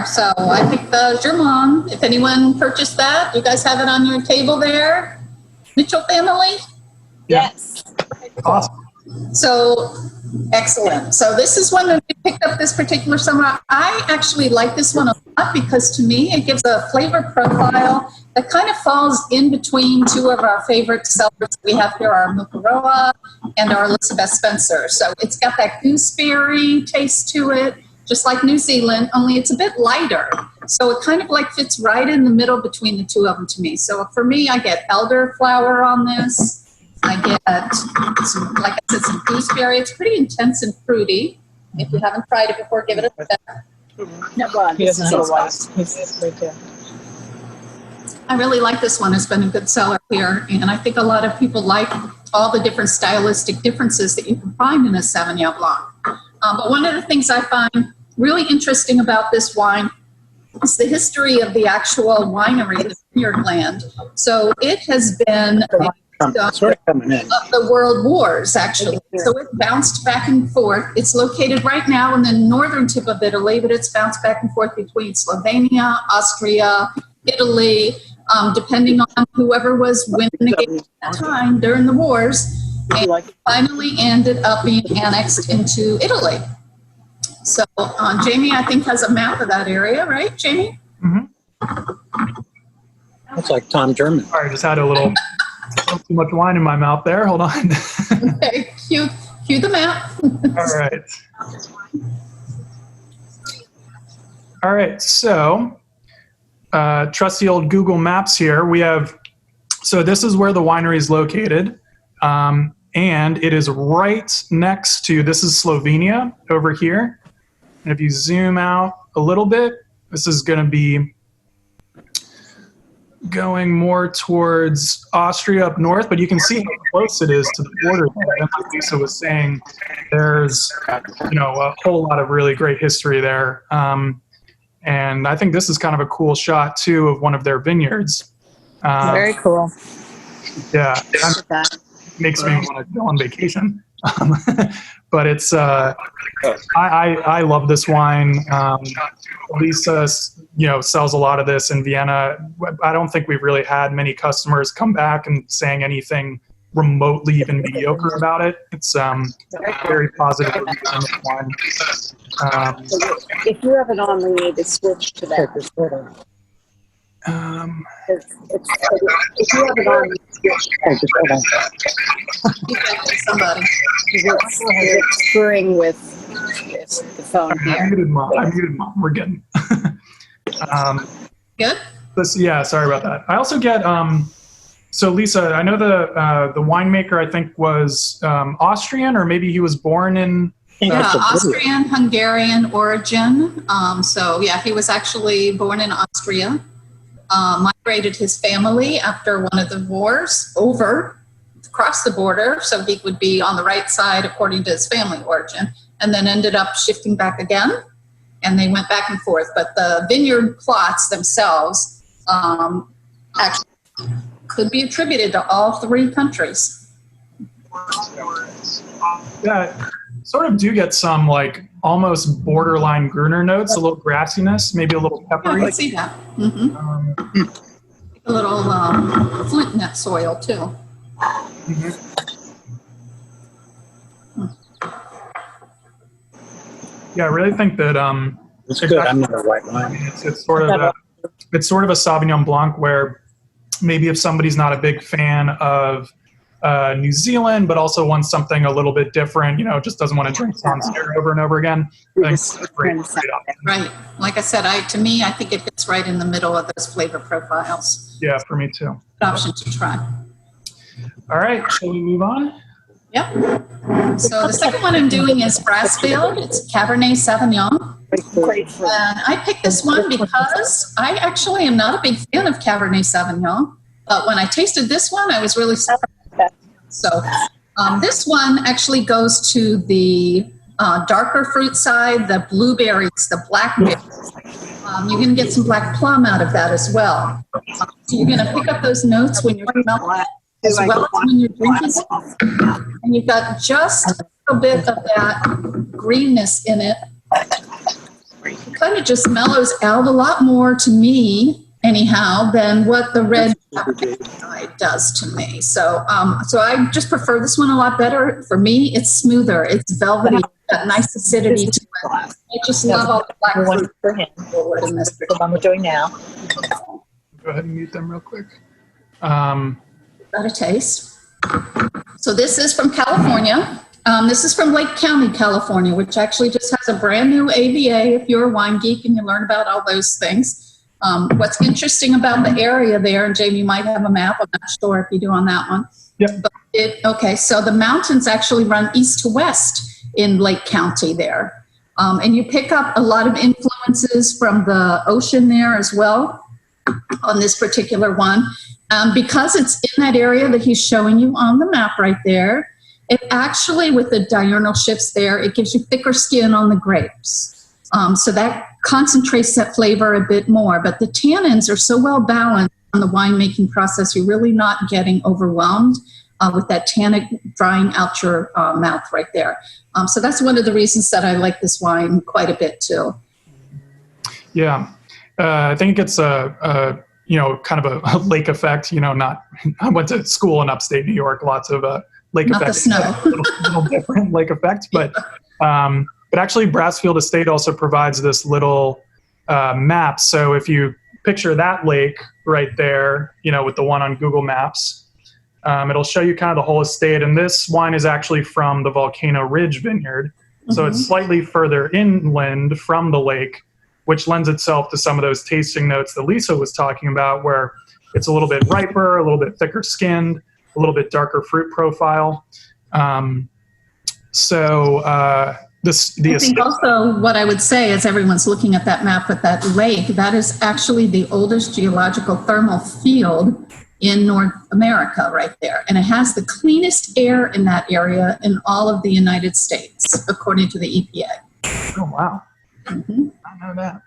are. So I picked the Jermann. If anyone purchased that, you guys have it on your table there? Mitchell family? Yes. Awesome. So, excellent. So this is one that we picked up this particular summer. I actually like this one a lot because to me it gives a flavor profile that kind of falls in between two of our favorite cellars we have here, our Mukaroa and our Elizabeth Spencer. So it's got that gooseberry taste to it, just like New Zealand, only it's a bit lighter. So it kind of like fits right in the middle between the two of them to me. So for me, I get elderflower on this. I get some, like I said, some gooseberry. It's pretty intense and fruity. If you haven't tried it before, give it a try. No, well, he doesn't have a wife. He's right there. I really like this one. It's been a good seller here, and I think a lot of people like all the different stylistic differences that you can find in a Sauvignon Blanc. But one of the things I find really interesting about this wine is the history of the actual winery, the vineyard land. So it has been Sort of coming in. of the world wars, actually. So it bounced back and forth. It's located right now in the northern tip of Italy, but it's bounced back and forth between Slovenia, Austria, Italy, depending on whoever was winning the game at that time during the wars. And finally ended up being annexed into Italy. So Jamie, I think, has a map of that area, right, Jamie? Mm-hmm. That's like Tom Jermann. Sorry, just had a little too much wine in my mouth there. Hold on. Okay, cue the map. All right. All right, so trusty old Google Maps here. We have, so this is where the winery is located. And it is right next to, this is Slovenia over here. And if you zoom out a little bit, this is going to be going more towards Austria up north, but you can see how close it is to the border. And like Lisa was saying, there's, you know, a whole lot of really great history there. And I think this is kind of a cool shot too of one of their vineyards. Very cool. Yeah, makes me want to go on vacation. But it's, I love this wine. Lisa, you know, sells a lot of this in Vienna. I don't think we've really had many customers come back and saying anything remotely even mediocre about it. It's very positive reviews on this wine. If you have it on, we need to switch to that. If you have it on, Somebody. it's screwing with the phone I here. muted mom. We're good. Good? Yeah, sorry about that. I also get, so Lisa, I know the winemaker, I think, was Austrian, or maybe he was born in... Yeah, Austrian, Hungarian origin. So yeah, he was actually born in Austria. Migrated his family after one of the wars across the border, so he would be on the right side according to his family origin, and then ended up shifting back again, and they went back and forth. But the vineyard plots themselves actually could be attributed to all three countries. Yeah, sort of do get some like almost borderline Gruner notes, a little grassiness, maybe a little peppery. I can see that. Mm-hmm. A little flint net soil too. Mm-hmm. Yeah, I really think that It's good. I'm not a white wine. it's sort of a Sauvignon Blanc where maybe if somebody's not a big fan of New Zealand, but also wants something a little bit different, you know, just doesn't want to drink Sancerre over and over again. I think it's a great option. Right. Like I said, I think it fits right in the middle of those flavor profiles. Yeah, for me too. Good option to try. All right, shall we move on? Yep. So the second one I'm doing is Brassfield. It's Cabernet Sauvignon. And I picked this one because I actually am not a big fan of Cabernet Sauvignon. But when I tasted this one, I was really surprised. So this one actually goes to the darker fruit side, the blueberries, the blackberries. You're going to get some black plum out of that as well. So you're going to pick up those notes when you're smelling it, as well as when you're drinking it. And you've got just a bit of that greenness in it. It kind of just mellows out a lot more to me, anyhow, than what the red does to me. So, so I just prefer this one a lot better. For me, it's smoother. It's velvety. Got nice acidity to it. I just love all the black one fruit for him. forward in this. The one we're doing now. Go ahead and mute them real quick. Got a taste. So this is from California. This is from Lake County, California, which actually just has a brand new AVA if you're a wine geek and you learn about all those things. What's interesting about the area there, and Jamie, you might have a map, I'm not sure if you do on that one. Yep. But okay, so the mountains actually run east to west in Lake County there. And you pick up a lot of influences from the ocean there as well on this particular one. Because it's in that area that he's showing you on the map right there, it actually, with the diurnal shifts there, it gives you thicker skin on the grapes. So that concentrates that flavor a bit more. But the tannins are so well balanced on the winemaking process, you're really not getting overwhelmed with that tannic drying out your mouth right there. So that's one of the reasons that I like this wine quite a bit too. Yeah, I think it's a kind of a lake effect. I went to school in upstate New York, lots of lake Not effect. the snow. little different lake effect, but actually Brassfield Estate also provides this little map. So if you picture that lake right there, with the one on Google Maps, it'll show you kind of the whole estate. And this wine is actually from the Volcano Ridge Vineyard. So it's slightly further inland from the lake, which lends itself to some of those tasting notes that Lisa was talking about, where it's a little bit riper, a little bit thicker skinned, a little bit darker fruit profile. I think also what I would say as everyone's looking at that map with that lake, that is actually the oldest geological thermal field in North America right there. And it has the cleanest air in that area in all of the United States, according to the EPA. Oh, wow. Mm-hmm. I know that.